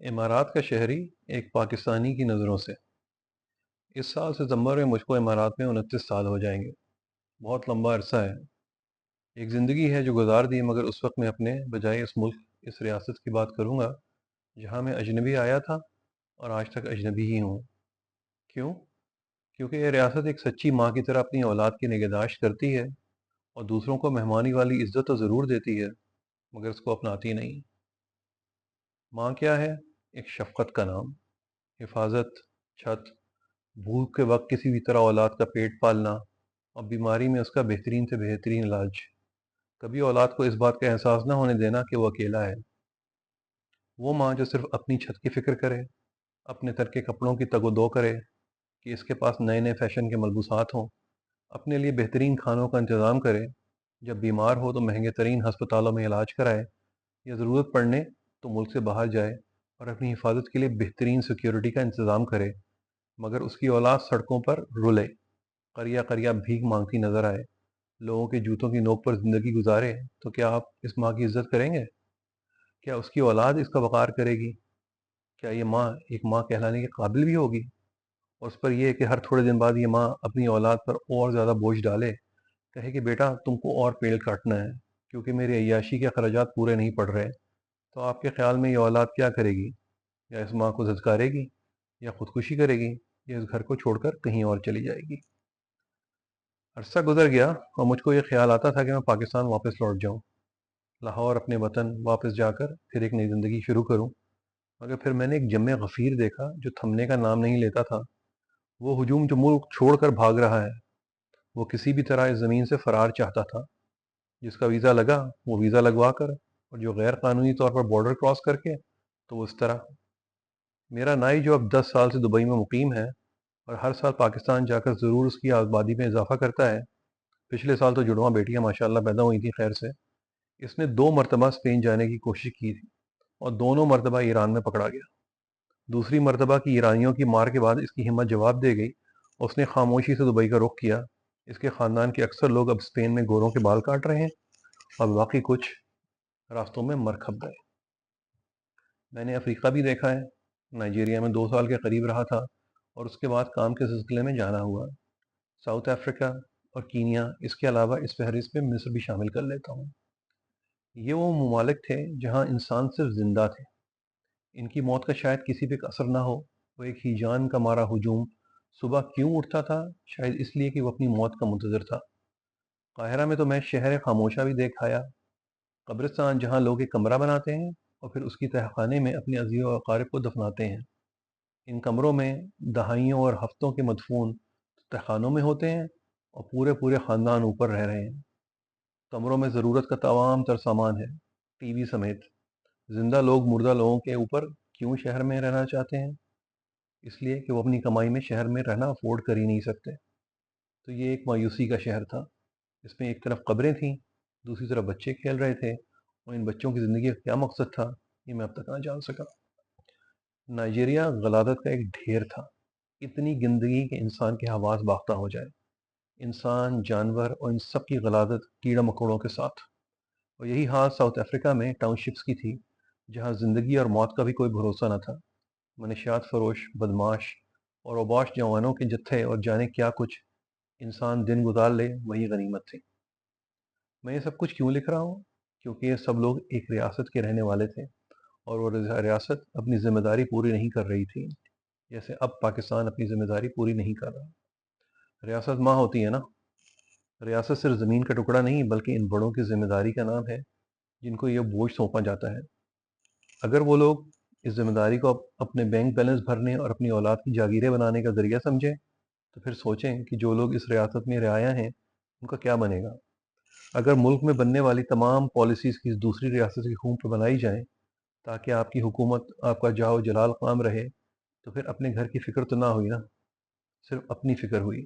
امارات کا شہری ایک پاکستانی کی نظروں سے اس سال ستمبر میں مجھ کو امارات میں 29 سال ہو جائیں گے۔ بہت لمبا عرصہ ہے۔ ایک زندگی ہے جو گزار دی، مگر اس وقت میں اپنے بجائے اس ملک، اس ریاست کی بات کروں گا جہاں میں اجنبی آیا تھا اور آج تک اجنبی ہی ہوں۔ کیوں؟ کیونکہ یہ ریاست ایک سچی ماں کی طرح اپنی اولاد کی نگہداشت کرتی ہے اور دوسروں کو مہمانی والی عزت تو ضرور دیتی ہے، مگر اس کو اپناتی نہیں۔ ماں کیا ہے؟ ایک شفقت کا نام، حفاظت، چھت، بھوک کے وقت کسی بھی طرح اولاد کا پیٹ پالنا اور بیماری میں اس کا بہترین سے بہترین علاج۔ کبھی اولاد کو اس بات کا احساس نہ ہونے دینا کہ وہ اکیلا ہے۔ وہ ماں جو صرف اپنی چھت کی فکر کرے، اپنے تر کے کپڑوں کی تگ و دو کرے کہ اس کے پاس نئے نئے فیشن کے ملبوسات ہوں، اپنے لیے بہترین کھانوں کا انتظام کرے، جب بیمار ہو تو مہنگے ترین ہسپتالوں میں علاج کرائے، یا ضرورت پڑنے تو ملک سے باہر جائے اور اپنی حفاظت کے لیے بہترین سیکیورٹی کا انتظام کرے، مگر اس کی اولاد سڑکوں پر رلے، قریا قریا بھیک مانگتی نظر آئے، لوگوں کے جوتوں کی نوک پر زندگی گزارے، تو کیا آپ اس ماں کی عزت کریں گے؟ کیا اس کی اولاد اس کا وقار کرے گی؟ کیا یہ ماں ایک ماں کہلانے کے قابل بھی ہوگی؟ اور اس پر یہ کہ ہر تھوڑے دن بعد یہ ماں اپنی اولاد پر اور زیادہ بوجھ ڈالے، کہے کہ بیٹا تم کو اور پیڑ کاٹنا ہے کیونکہ میرے عیاشی کے اخراجات پورے نہیں پڑ رہے، تو آپ کے خیال میں یہ اولاد کیا کرے گی؟ یا اس ماں کو دھتکارے گی، یا خودکشی کرے گی، یا اس گھر کو چھوڑ کر کہیں اور چلی جائے گی؟ عرصہ گزر گیا اور مجھ کو یہ خیال آتا تھا کہ میں پاکستان واپس لوٹ جاؤں، لاہور اپنے وطن واپس جا کر پھر ایک نئی زندگی شروع کروں، مگر پھر میں نے ایک جم غفیر دیکھا جو تھمنے کا نام نہیں لیتا تھا۔ وہ ہجوم جو ملک چھوڑ کر بھاگ رہا ہے، وہ کسی بھی طرح اس زمین سے فرار چاہتا تھا۔ جس کا ویزا لگا وہ ویزا لگوا کر، اور جو غیر قانونی طور پر بارڈر کراس کر کے تو وہ اس طرح۔ میرا نائی جو اب 10 سال سے دبئی میں مقیم ہے اور ہر سال پاکستان جا کر ضرور اس کی آبادی میں اضافہ کرتا ہے، پچھلے سال تو جڑواں بیٹیاں ماشاءاللہ پیدا ہوئی تھیں خیر سے، اس نے 2 مرتبہ اسپین جانے کی کوشش کی تھی اور دونوں مرتبہ ایران میں پکڑا گیا۔ دوسری مرتبہ کی ایرانیوں کی مار کے بعد اس کی ہمت جواب دے گئی اور اس نے خاموشی سے دبئی کا رخ کیا۔ اس کے خاندان کے اکثر لوگ اب اسپین میں گوروں کے بال کاٹ رہے ہیں اور باقی کچھ راستوں میں مر کھپ گئے۔ میں نے افریقہ بھی دیکھا ہے، نائجیریا میں 2 سال کے قریب رہا تھا اور اس کے بعد کام کے سلسلے میں جانا ہوا۔ ساؤتھ افریقہ اور کینیا، اس کے علاوہ اس فہرست میں مصر بھی شامل کر لیتا ہوں۔ یہ وہ ممالک تھے جہاں انسان صرف زندہ تھے، ان کی موت کا شاید کسی پہ اثر نہ ہو۔ وہ ایک ہی جان کا مارا ہجوم صبح کیوں اٹھتا تھا؟ شاید اس لیے کہ وہ اپنی موت کا منتظر تھا۔ قاہرہ میں تو میں شہر خاموشہ بھی دیکھ آیا، قبرستان جہاں لوگ ایک کمرہ بناتے ہیں اور پھر اس کی تہہ خانے میں اپنے عزیز و اقارب کو دفناتے ہیں۔ ان کمروں میں دہائیوں اور ہفتوں کے مدفون تہہ خانوں میں ہوتے ہیں اور پورے پورے خاندان اوپر رہ رہے ہیں۔ کمروں میں ضرورت کا تمام تر سامان ہے، ٹی وی سمیت۔ زندہ لوگ مردہ لوگوں کے اوپر کیوں شہر میں رہنا چاہتے ہیں؟ اس لیے کہ وہ اپنی کمائی میں شہر میں رہنا افورڈ کر ہی نہیں سکتے۔ تو یہ ایک مایوسی کا شہر تھا۔ اس میں ایک طرف قبریں تھیں، دوسری طرف بچے کھیل رہے تھے، اور ان بچوں کی زندگی کا کیا مقصد تھا یہ میں اب تک نہ جان سکا۔ نائجیریا غلادت کا ایک ڈھیر تھا، اتنی گندگی کہ انسان کے حواس باختہ ہو جائے، انسان، جانور اور ان سب کی غلادت کیڑا مکوڑوں کے ساتھ۔ اور یہی حال ساؤتھ افریقہ میں ٹاؤن شپس کی تھی، جہاں زندگی اور موت کا بھی کوئی بھروسہ نہ تھا۔ منشیات فروش، بدماش اور اوباش جوانوں کے جتھے اور جانے کیا کچھ انسان دن گزار لے وہی غنیمت تھی۔ میں یہ سب کچھ کیوں لکھ رہا ہوں؟ کیونکہ یہ سب لوگ ایک ریاست کے رہنے والے تھے اور وہ ریاست اپنی ذمہ داری پوری نہیں کر رہی تھی، جیسے اب پاکستان اپنی ذمہ داری پوری نہیں کر رہا۔ ریاست ماں ہوتی ہے نا۔ ریاست صرف زمین کا ٹکڑا نہیں بلکہ ان بڑوں کی ذمہ داری کا نام ہے جن کو یہ بوجھ سونپا جاتا ہے۔ اگر وہ لوگ اس ذمہ داری کو اپنے بینک بیلنس بھرنے اور اپنی اولاد کی جاگیریں بنانے کا ذریعہ سمجھیں، تو پھر سوچیں کہ جو لوگ اس ریاست میں رعایا ہیں ان کا کیا بنے گا۔ اگر ملک میں بننے والی تمام پالیسیز کی دوسری ریاست کی خون پہ بنائی جائیں تاکہ آپ کی حکومت، آپ کا جاہ و جلال قائم رہے، تو پھر اپنے گھر کی فکر تو نہ ہوئی نا، صرف اپنی فکر ہوئی۔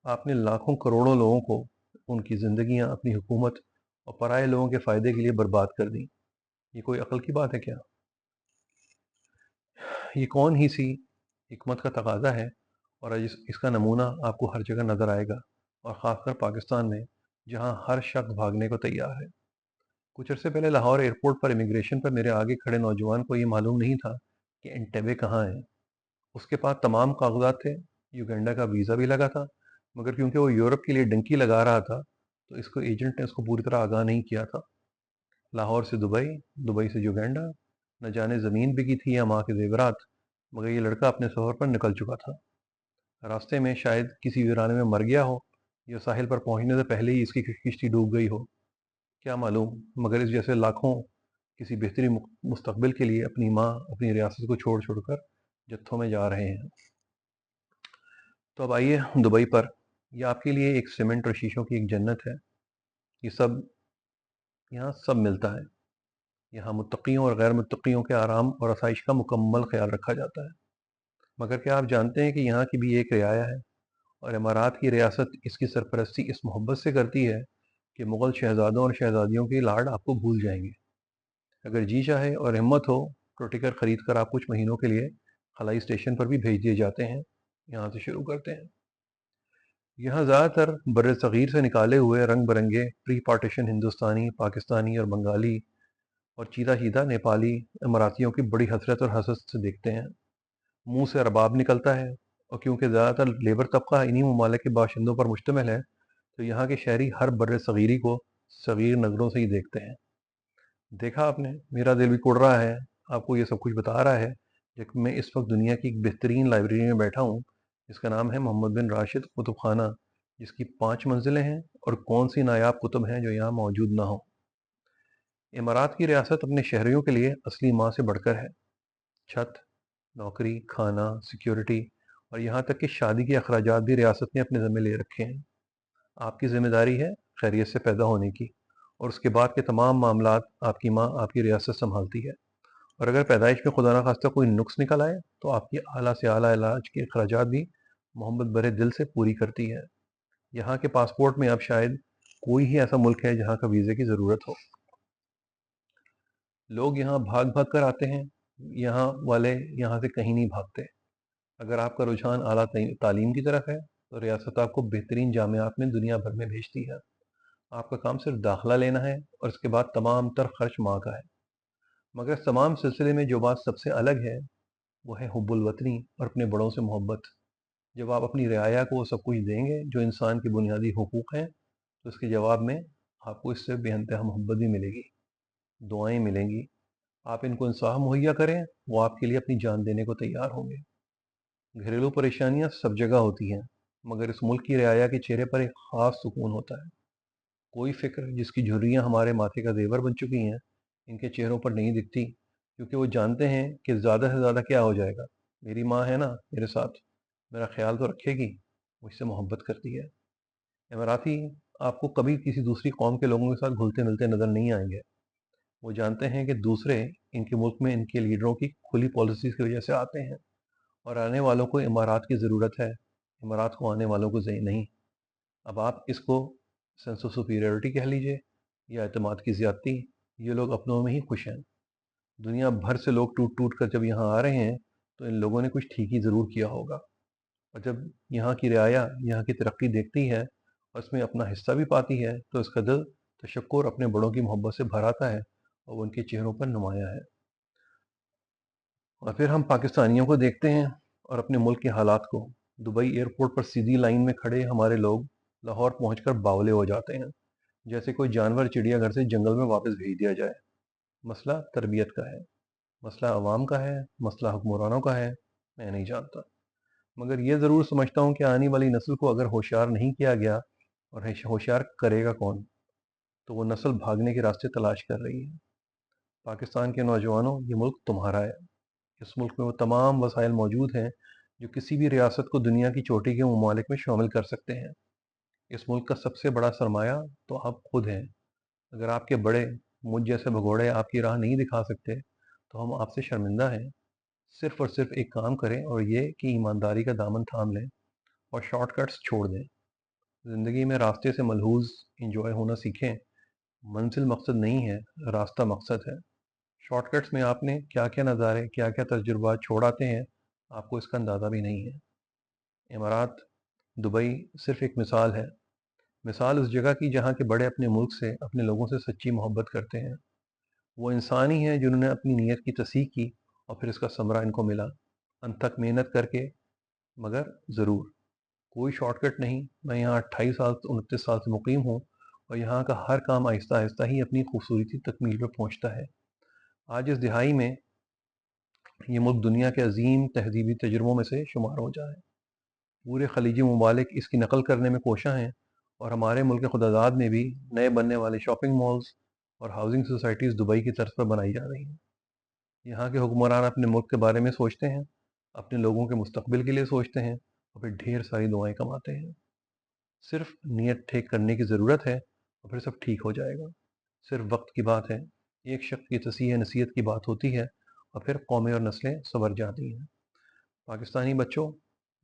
آپ نے لاکھوں کروڑوں لوگوں کو، ان کی زندگیاں اپنی حکومت اور پرائے لوگوں کے فائدے کے لیے برباد کر دیں۔ یہ کوئی عقل کی بات ہے کیا؟ یہ کون ہی سی حکمت کا تقاضا ہے، اور اس کا نمونہ آپ کو ہر جگہ نظر آئے گا، اور خاص کر پاکستان میں جہاں ہر شخص بھاگنے کو تیار ہے۔ کچھ عرصے پہلے لاہور ایئرپورٹ پر امیگریشن پر میرے آگے کھڑے نوجوان کو یہ معلوم نہیں تھا کہ एंटेबे कहाँ है। उसके पास तमाम कागजात थे, युगांडा का वीज़ा भी लगा था, मगर क्योंकि वो यूरोप के लिए डंकी लगा रहा था तो इसको एजेंट ने उसको पूरी तरह आगाह नहीं किया था। लाहौर से दुबई, दुबई से युगांडा, न जाने ज़मीन बिकी थी या माँ के जेवरात, मगर ये लड़का अपने सफ़र पर निकल चुका था। रास्ते में शायद किसी वीराने में मर गया हो या साहिल पर पहुंचने से पहले ही इसकी किश्ती डूब गई हो, क्या मालूम। मगर इस जैसे लाखों किसी बेहतरीन मुस्तकबिल के लिए अपनी माँ, अपनी रियासत को छोड़ छोड़कर जत्थों में जा रहे हैं। तो अब आइए दुबई पर। यह आपके लिए एक सीमेंट और शीशों की एक जन्नत है। ये सब यहाँ सब मिलता है। यहाँ मुत्तकियों और गैर मुत्तकियों के आराम और आसाइश का मुकम्मल ख्याल रखा जाता है। मगर क्या आप जानते हैं कि यहाँ की भी एक रियाया है, और इमारात की रियासत इसकी सरपरस्ती इस मोहब्बत से करती है कि मुग़ल शहज़ादों और शहज़ादियों के लाड आपको भूल जाएंगे। अगर जी चाहे और हिम्मत हो तो टिकट खरीद कर आप कुछ महीनों के लिए खलाई स्टेशन पर भी भेज दिए जाते हैं। यहाँ से शुरू करते हैं। यहाँ ज़्यादातर बर्र सग़ीर से निकाले हुए रंग बिरंगे प्री पार्टीशन हिंदुस्तानी, पाकिस्तानी और बंगाली और चीदा चीदा नेपाली इमरातियों की बड़ी हसरत और हसरत से देखते हैं। मुंह से रबाब निकलता है, और क्योंकि ज़्यादातर लेबर तबका इन्हीं ममालिक के बाशिंदों पर मुश्तमिल है तो यहाँ के शहरी हर बर्र सग़ीरी को सग़ीर नज़रों से ही देखते हैं। देखा आपने, मेरा दिल भी कुड़ रहा है आपको ये सब कुछ बता रहा है, जबकि मैं इस वक्त दुनिया की एक बेहतरीन लाइब्रेरी में बैठा हूँ जिसका नाम है मोहम्मद बिन राशिद कुतुब खाना, जिसकी 5 मंजिलें हैं। और कौन सी नायाब कुतुब हैं जो यहाँ मौजूद ना हो। इमारात की रियासत अपने शहरियों के लिए असली माँ से बढ़कर है। छत, नौकरी, खाना, सिक्योरिटी और यहाँ तक कि शादी के अखराजात भी रियासत ने अपने ज़िम्मे ले रखे हैं। आपकी ज़िम्मेदारी है खैरियत से पैदा होने की, और उसके बाद के तमाम मामलात आपकी माँ, आपकी रियासत संभालती है। और अगर पैदाइश में खुदा न खास्ता कोई नुक्स निकल आए तो आपकी आला से आला इलाज के अखराजात भी मोहम्मद बड़े दिल से पूरी करती है। यहाँ के पासपोर्ट में अब शायद कोई ही ऐसा मुल्क है जहाँ का वीज़े की ज़रूरत हो। लोग यहाँ भाग भाग कर आते हैं, यहाँ वाले यहाँ से कहीं नहीं भागते। अगर आपका रुझान आला तालीम की तरफ है तो रियासत आपको बेहतरीन जामियात में दुनिया भर में भेजती है। आपका काम सिर्फ दाखिला लेना है और इसके बाद तमाम तर खर्च माँ का है। मगर इस तमाम सिलसिले में जो बात सबसे अलग है वो है हुब्बुल वतनी और अपने बड़ों से मोहब्बत। जब आप अपनी रियाया को सब कुछ देंगे जो इंसान के बुनियादी हुकूक हैं, तो इसके जवाब में आपको इससे बेइंतहा मोहब्बत भी मिलेगी, दुआएं मिलेंगी। आप इनको इंसाफ मुहैया करें, वो आपके लिए अपनी जान देने को तैयार होंगे। घरेलू परेशानियां सब जगह होती हैं, मगर इस मुल्क की रियाया के चेहरे पर एक ख़ास सुकून होता है। कोई फ़िक्र जिसकी झुर्रियाँ हमारे माथे का ज़ेवर बन चुकी हैं, इनके चेहरों पर नहीं दिखती, क्योंकि वो जानते हैं कि ज़्यादा से ज़्यादा क्या हो जाएगा। मेरी माँ है ना मेरे साथ, मेरा ख्याल तो रखेगी, मुझसे मोहब्बत करती है। इमराती आपको कभी किसी दूसरी कौम के लोगों के साथ घुलते मिलते नज़र नहीं आएंगे। वो जानते हैं कि दूसरे इनके मुल्क में इनके लीडरों की खुली पॉलिसीज़ की वजह से आते हैं, और आने वालों को इमारात की ज़रूरत है, इमारात को आने वालों को नहीं। अब आप इसको सेंस ऑफ सुपीरियरिटी कह लीजिए या एतमाद की ज़्यादती, ये लोग अपनों में ही खुश हैं। दुनिया भर से लोग टूट टूट कर जब यहाँ आ रहे हैं तो इन लोगों ने कुछ ठीक ही ज़रूर किया होगा। और जब यहाँ की रियाया यहाँ की तरक्की देखती है और इसमें अपना हिस्सा भी पाती है तो इसका दिल तशक्कुर अपने बड़ों की मोहब्बत से भर आता है और वो उनके चेहरों पर नुमाया है। और फिर हम पाकिस्तानियों को देखते हैं और अपने मुल्क के हालात को। दुबई एयरपोर्ट पर सीधी लाइन में खड़े हमारे लोग लाहौर पहुंचकर बावले हो जाते हैं, जैसे कोई जानवर चिड़ियाघर से जंगल में वापस भेज दिया जाए। मसला तरबियत का है, मसला अवाम का है, मसला हुक्मरानों का है, मैं नहीं जानता। मगर ये ज़रूर समझता हूँ कि आने वाली नस्ल को अगर होशियार नहीं किया गया, और होशियार करेगा कौन, तो वो नस्ल भागने के रास्ते तलाश कर रही है। पाकिस्तान के नौजवानों, ये मुल्क तुम्हारा है। इस मुल्क में वो तमाम वसाइल मौजूद हैं जो किसी भी रियासत को दुनिया की चोटी के ममालिक में शामिल कर सकते हैं। इस मुल्क का सबसे बड़ा सरमाया तो आप खुद हैं। अगर आपके बड़े मुझ जैसे भगोड़े आपकी राह नहीं दिखा सकते तो हम आपसे शर्मिंदा हैं। सिर्फ और सिर्फ एक काम करें, और ये कि ईमानदारी का दामन थाम लें और शॉर्टकट्स छोड़ दें। ज़िंदगी में रास्ते से मलहूज़ इंजॉय होना सीखें। मंजिल मकसद नहीं है, रास्ता मकसद है। शॉर्टकट्स में आपने क्या क्या नज़ारे, क्या क्या तजुर्बा छोड़ आते हैं, आपको इसका अंदाज़ा भी नहीं है। इमारात, दुबई सिर्फ एक मिसाल है। मिसाल उस जगह की जहाँ के बड़े अपने मुल्क से, अपने लोगों से सच्ची मोहब्बत करते हैं। वो इंसान ही हैं जिन्होंने अपनी नीयत की तस्दीक की और फिर इसका समरा इनको मिला अनथक मेहनत करके, मगर ज़रूर। कोई शॉर्टकट नहीं। मैं यहाँ 28 साल 29 साल से मुकीम हूँ और यहाँ का हर काम आहिस्ता आहिस्ता ही अपनी खूबसूरती तकमील पर पहुँचता है। आज इस दिहाई में ये मुल्क दुनिया के अजीम तहजीबी तजुर्बों में से शुमार हो जाए। पूरे खलीजी ममालिक इसकी नकल करने में कोशा हैं और हमारे मुल्क खुदादाद में भी नए बनने वाले शॉपिंग मॉल्स और हाउसिंग सोसाइटीज़ दुबई की तर्ज पर बनाई जा रही हैं। यहाँ के हुक्मरान अपने मुल्क के बारे में सोचते हैं, अपने लोगों के मुस्तकबिल के लिए सोचते हैं और फिर ढेर सारी दुआएं कमाते हैं। सिर्फ नीयत ठीक करने की ज़रूरत है और फिर सब ठीक हो जाएगा। सिर्फ वक्त की बात है। एक शख्स की तसीह नसीहत की बात होती है और फिर कौमें और नस्लें संवर जाती हैं। पाकिस्तानी बच्चों,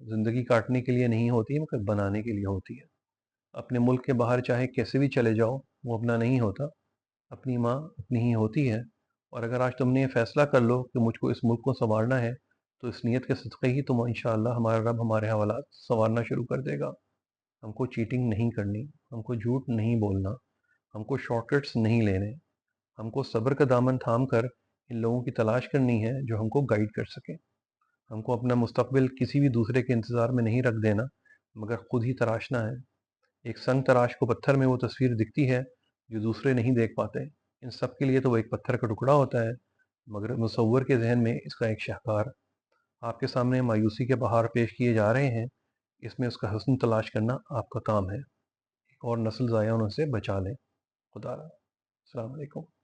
ज़िंदगी काटने के लिए नहीं होती मगर बनाने के लिए होती है। अपने मुल्क के बाहर चाहे कैसे भी चले जाओ, वो अपना नहीं होता। अपनी माँ अपनी ही होती है। और अगर आज तुमने ये फैसला कर लो कि मुझको इस मुल्क को संवारना है, तो इस नीयत के सदक़े ही तुम इंशाअल्लाह हमारा रब हमारे हवालात संवारना शुरू कर देगा। हमको चीटिंग नहीं करनी, हमको झूठ नहीं बोलना, हमको शॉर्टकट्स नहीं लेने, हमको सब्र का दामन थाम कर इन लोगों की तलाश करनी है जो हमको गाइड कर सकें। हमको अपना मुस्तकबिल किसी भी दूसरे के इंतज़ार में नहीं रख देना, मगर खुद ही तराशना है। एक संग तराश को पत्थर में वो तस्वीर दिखती है जो दूसरे नहीं देख पाते। इन सब के लिए तो वो एक पत्थर का टुकड़ा होता है, मगर मुसव्वर के जहन में इसका एक शाहकार। आपके सामने मायूसी के बहार पेश किए जा रहे हैं, इसमें उसका हुस्न तलाश करना आपका काम है। एक और नस्ल ज़ाया होने से बचा लें। खुदा। अस्सलाम वालेकुम।